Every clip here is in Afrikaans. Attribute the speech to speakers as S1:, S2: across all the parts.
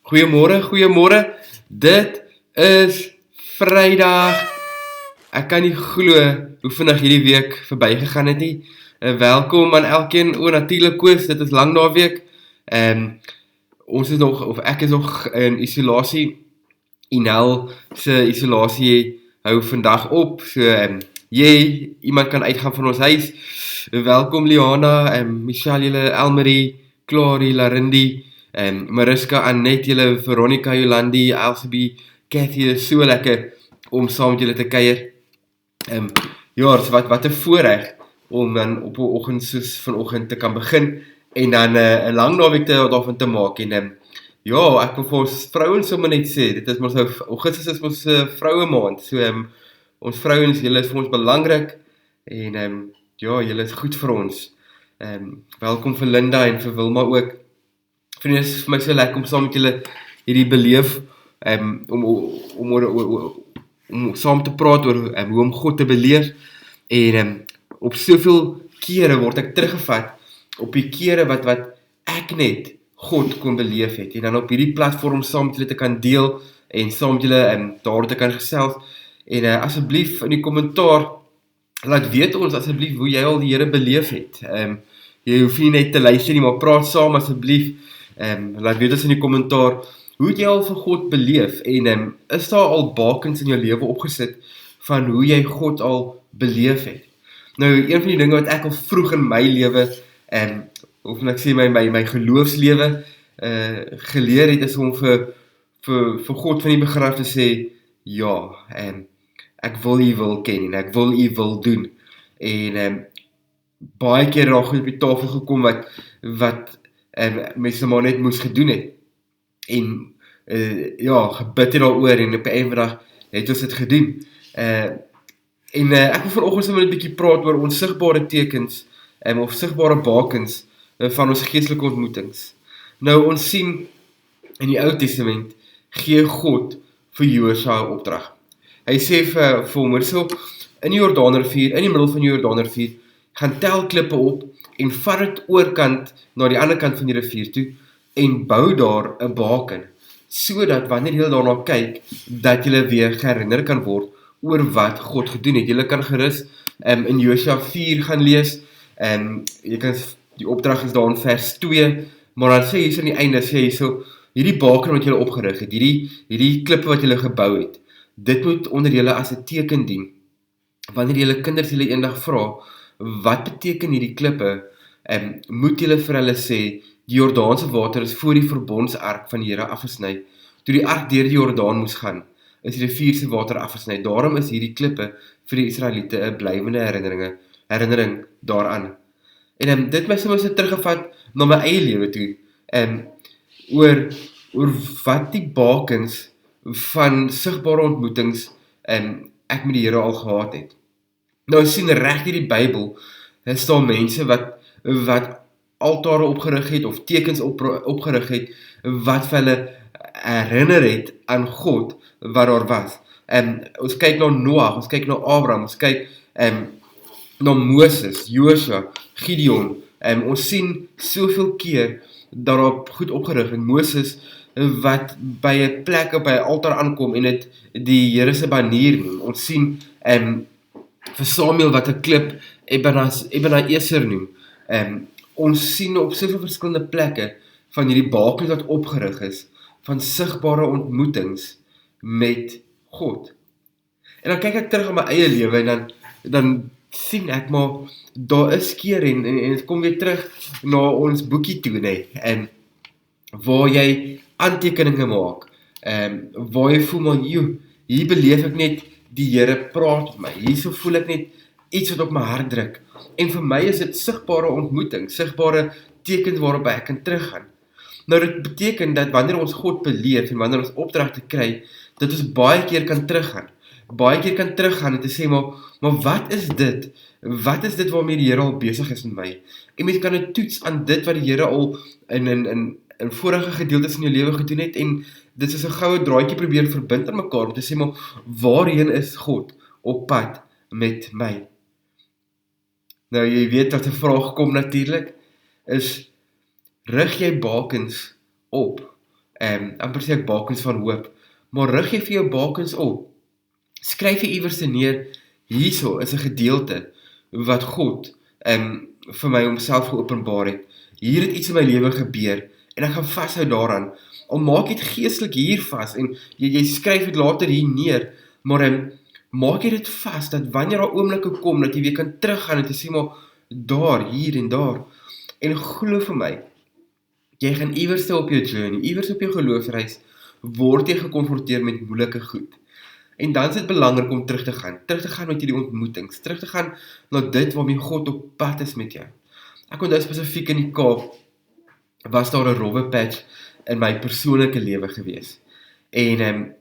S1: Goeiemôre. Dit is Vrydag. Ek kan nie glo hoe vinnig hierdie week verbygegaan het nie. Welkom aan elkeen. Natuurlik Koos, dit is lang naweek. Ons is nog, of ek is nog in isolasie. Inel se isolasie hou vandag op. So, iemand kan uitgaan van ons huis. Welkom Liana, Michelle, julle, Elmarie, Clary, Larindi, Mariska, Annette, julle, Veronica, Jolandi, Elsabie, Cathy, dit is so lekker om saam met julle te kuier. Wat 'n voorreg om dan op 'n oggend soos vanoggend te kan begin en dan 'n lang naweek daarvan te maak en ek wil vir ons vrouens sommer net sê, dit is mos nou Augustus is mos vroue maand. So ons vrouens, julle is vir ons belangrik en julle is goed vir ons. Welkom vir Linda en vir Wilma ook. Vriende, is vir my so lekker om saam met julle hierdie beleef om saam te praat oor hoe om God te beleef en op soveel kere word ek teruggevat op die kere wat ek net God kon beleef het en dan op hierdie platform saam met julle te kan deel en saam met julle daar te kan gesels en asseblief in die kommentaar laat weet ons asseblief hoe jy al die Here beleef het. Jy hoef nie net te luister nie, maar praat saam asseblief. Laat weet ons in die kommentaar hoe het jy al vir God beleef en is daar al bakens in jou lewe opgesit van hoe jy God al beleef het. Nou, een van die dinge wat ek al vroeg in my lewe of ek sê my geloofslewe geleer het is om vir God van die begraf te sê ja, ek wil U wil ken en ek wil U wil doen en baie keer daar goed op die tafel gekom wat mense maar net moes gedoen het en gebid het daaroor en op die einde van die dag het ons dit gedoen. Ek wil vanoggend sommer 'n bietjie praat oor onsigbare tekens of sigbare bakens van ons geestelike ontmoetings. Nou ons sien in die Ou Testament gee God vir Josua 'n opdrag. Hy sê vir hom, in die Jordaanrivier, in die middel van die Jordaanrivier, gaan tel klippe op en vat dit oorkant na die ander kant van die rivier toe en bou daar 'n baken, sodat wanneer jy daarna kyk, dat jy weer herinner kan word oor wat God gedoen het. Jy kan gerus in Josua 4 gaan lees, die opdrag is daar in vers 2, maar dan sê hy so aan die einde, sê hy so, hierdie baken wat jy opgerig het, hierdie klippe wat jy gebou het, dit moet onder julle as 'n teken dien. Wanneer julle kinders julle eendag vra, wat beteken hierdie klippe, moet julle vir hulle sê, die Jordaanse water is voor die verbondsark van die Here afgesny. Toe die ark deur die Jordaan moes gaan, is die rivier se water afgesny. Daarom is hierdie klippe vir die Israeliete 'n blywende herinnering daaraan. En dit my soms teruggevat na my eie lewe toe, oor wat die bakens van sigbare ontmoetings ek met die Here al gehad het. Nou ons sien reg deur die Bybel, is daar mense wat altare opgerig het of tekens opgerig het wat vir hulle herinner het aan God wat daar was. Ons kyk na Noag, ons kyk na Abraham, ons kyk na Moses, Josua, Gideon. Ons sien soveel keer daarop goed opgerig en Moses wat by 'n plek op by 'n altaar aankom en dit die Here se banier noem. Ons sien vir Samuel wat 'n klip Ebenezer noem. Ons sien op soveel verskillende plekke van hierdie bakens wat opgerig is van sigbare ontmoetings met God. En dan kyk ek terug op my eie lewe en dan sien ek maar daar is keer en dit kom weer terug na ons boekie toe, en waar jy aantekeninge maak, waar jy voel maar, hier beleef ek net die Here praat met my, hierso voel ek net iets wat op my hart druk, en vir my is dit sigbare ontmoeting, sigbare tekens waarop ek kan teruggaan. Nou dit beteken dat wanneer ons God beleef en wanneer ons opdragte kry, dat ons baie keer kan teruggaan en te sê, maar wat is dit? Wat is dit waarmee die Here al besig is met my? En mens kan dit toets aan dit wat die Here al in vorige gedeeltes in jou lewe gedoen het en dit is 'n goue draadjie probeer verbind aan mekaar om te sê, maar waarheen is God op pad met my? Nou jy weet wat 'n vraag kom natuurlik, is rig jy bakens op amper sê ek bakens van hoop, maar rig jy vir jou bakens op, skryf jy iewers neer, hierso is 'n gedeelte wat God vir my homself geopenbaar het. Hier het iets in my lewe gebeur en ek gaan vashou daaraan. Al maak jy dit geestelik hier vas en jy skryf dit later hier neer, maar maak jy dit vas dat wanneer daar oomblikke kom dat jy weer kan teruggaan en te sê maar daar, hier en daar. En glo vir my, jy gaan iewers op jou journey, iewers op jou geloofsreis word jy gekonfronteer met moeilike goed. En dan is dit belangrik om terug te gaan met hierdie ontmoetings, terug te gaan na dit waarmee God op pad is met jou. Ek onthou spesifiek in die Kaap, was daar 'n rowwe patch in my persoonlike lewe gewees. En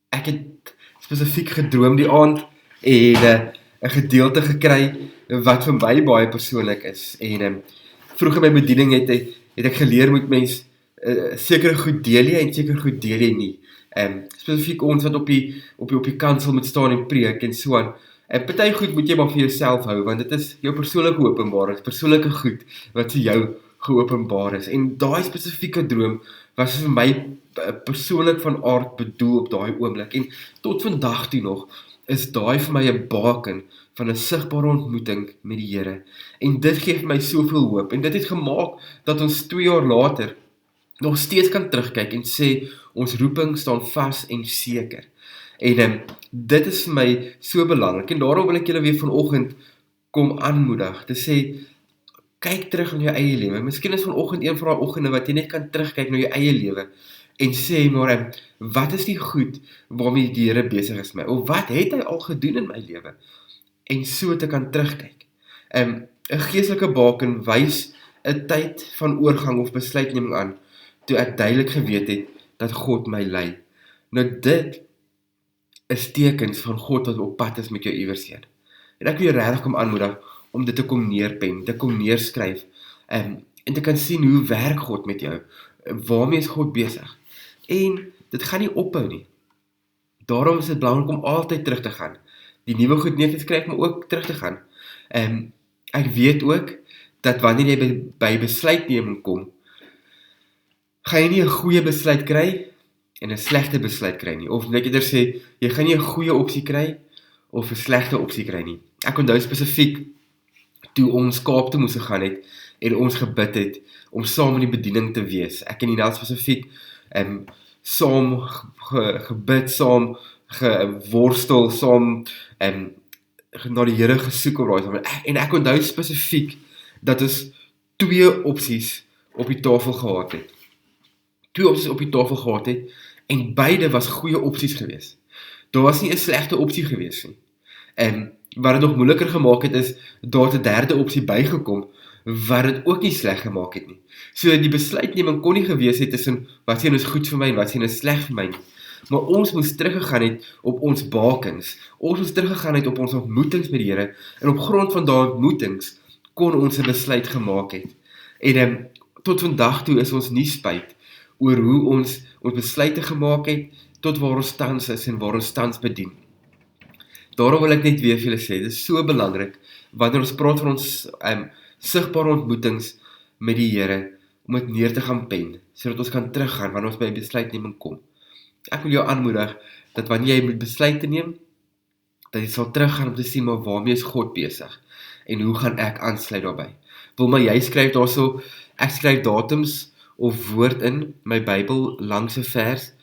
S1: ek het spesifiek gedroom die aand en 'n gedeelte gekry wat vir my baie persoonlik is. En vroeg in my bediening het ek geleer moet mens sekere goed deel jy en sekere goed deel jy nie. Spesifiek ons wat op die kansel moet staan en preek en so aan. Party goed moet jy maar vir jouself hou, want dit is jou persoonlike openbaring, persoonlike goed wat vir jou geopenbaar is. En daai spesifieke droom was vir my persoonlik van aard bedoel op daai oomblik. En tot vandag toe nog is daai vir my 'n baken van 'n sigbare ontmoeting met die Here. En dit gee vir my soveel hoop. En dit het gemaak dat ons 2 jaar later nog steeds kan terugkyk en sê, ons roeping staan vas en seker. En dit is vir my so belangrik. En daarom wil ek julle weer vanoggend kom aanmoedig, te sê, kyk terug in jou eie lewe. Miskien is vanoggend een van daai oggende wat jy net kan terugkyk na jou eie lewe en sê, maar wat is die goed waarmee die Here besig is met my? Of wat het hy al gedoen in my lewe? En so te kan terugkyk. 'n Geestelike baken wys 'n tyd van oorgang of besluitneming aan, toe ek duidelik geweet het dat God my lei. Nou dit is tekens van God wat op pad is met jou iewers heen. En ek wil jou regtig kom aanmoedig om dit te kom neerpen, te kom neerskryf, en te kan sien hoe werk God met jou, waarmee is God besig. En dit gaan nie ophou nie. Daarom is dit belangrik om altyd terug te gaan. Die nuwe goed neer te skryf, maar ook terug te gaan. Ek weet ook dat wanneer jy by besluitneming kom, gaan jy nie 'n goeie besluit kry en 'n slegte besluit kry nie. Of net eerder sê, jy gaan nie 'n goeie opsie kry of 'n slegte opsie kry nie. Ek onthou spesifiek toe ons Kaap toe moes gegaan het en ons gebid het om saam in die bediening te wees. Ek en Nel spesifiek saam gebid, saam geworstel, saam na die Here gesoek op daai. En ek onthou spesifiek dat ons 2 opsies op die tafel gehad het. 2 opsies op die tafel gehad het en beide was goeie opsies gewees. Daar was nie 'n slegte opsie gewees nie. Wat dit nog moeiliker gemaak het is, daar het 'n derde opsie bygekom, wat dit ook nie sleg gemaak het nie. So die besluitneming kon nie gewees het tussen wat sien is goed vir my en wat sien is sleg vir my nie. Maar ons moes teruggegaan het op ons bakens. Ons moes teruggegaan het op ons ontmoetings met die Here en op grond van daai ontmoetings kon ons 'n besluit gemaak het. En tot vandag toe is ons nie spyt oor hoe ons besluite gemaak het tot waar ons tans is en waar ons tans bedien. Daarom wil ek net weer vir julle sê, dit is so belangrik wanneer ons praat van ons sigbare ontmoetings met die Here om dit neer te gaan pen, sodat ons kan teruggaan wanneer ons by 'n besluitneming kom. Ek wil jou aanmoedig dat wanneer jy moet besluite neem, dat jy sal teruggaan om te sien maar waarmee is God besig en hoe gaan ek aansluit daarbey. Wil maar jy skryf daarso, ek skryf datums of woord in my Bybel langs 'n vers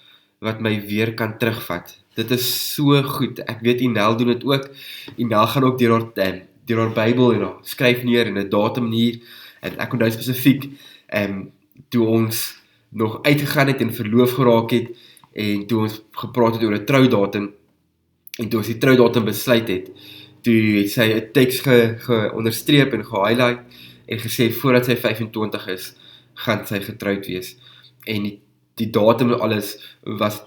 S1: wat my weer kan terugvat. Dit is so goed. Ek weet Nel doen dit ook. Nel gaan ook deur haar Bybel en skryf neer en 'n datum hier. En ek onthou spesifiek toe ons nog uitgegaan het en verloof geraak het en toe ons gepraat het oor 'n troudatum en toe ons die troudatum besluit het, toe het sy 'n teks onderstreep en gehighlight en gesê voordat sy 25 is, gaan sy getroud wees. En die datum en alles was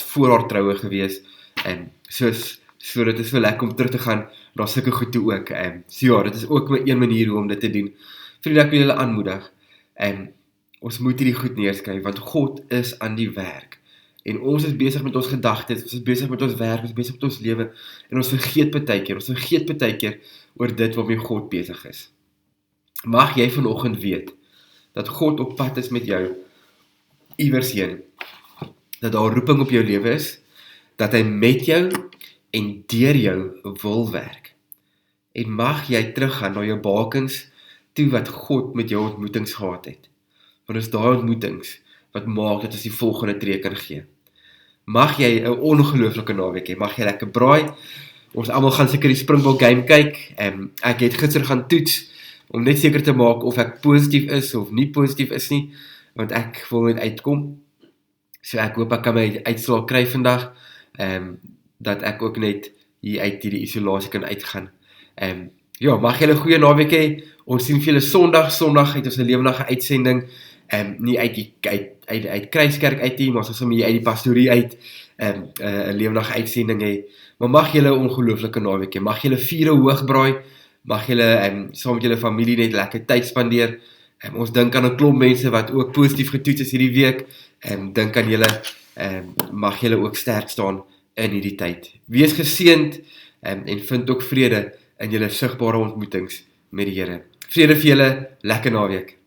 S1: voor haar troue gewees. So dit is wel lekker om terug te gaan na sulke goed toe ook. So ja, dit is ook 'n manier hoe om dit te doen. Vriende, ek wil julle aanmoedig. Ons moet hierdie goed neerskryf, want God is aan die werk. En ons is besig met ons gedagtes, ons is besig met ons werk, ons is besig met ons lewe, en ons vergeet baie keer oor dit waarmee God besig is. Mag jy vanoggend weet, dat God op pad is met jou, iewers heen, dat daar roeping op jou lewe is, dat hy met jou en deur jou wil werk. En mag jy teruggaan na jou bakens toe wat God met jou ontmoetings gehad het. Want is daai ontmoetings wat maak dat ons die volgende tree kan gee. Mag jy 'n ongelooflike naweek hê, mag jy lekker braai. Ons almal gaan seker die Springbok game kyk. Ek het gister gaan toets om net seker te maak of ek positief is of nie positief is nie, want ek wil net uitkom. So ek hoop ek kan my uitslaag kry vandag, dat ek ook net hier uit hierdie isolasie kan uitgaan. Ja, mag julle 'n goeie naweek hê. Ons sien vir julle Sondag het ons 'n lewendige uitsending, nie uit Kruiskerk uit nie, maar ons sommer hier uit die pastorie uit, 'n lewendige uitsending hê. Maar mag julle 'n ongelooflike naweek hê. Mag julle vure hoog braai. Mag julle saam met julle familie net lekker tyd spandeer. Ons dink aan 'n klomp mense wat ook positief getoets is hierdie week. Dink aan julle, mag julle ook sterk staan in hierdie tyd. Wees geseënd en vind ook vrede in julle sigbare ontmoetings met die Here. Vrede vir julle, lekker naweek.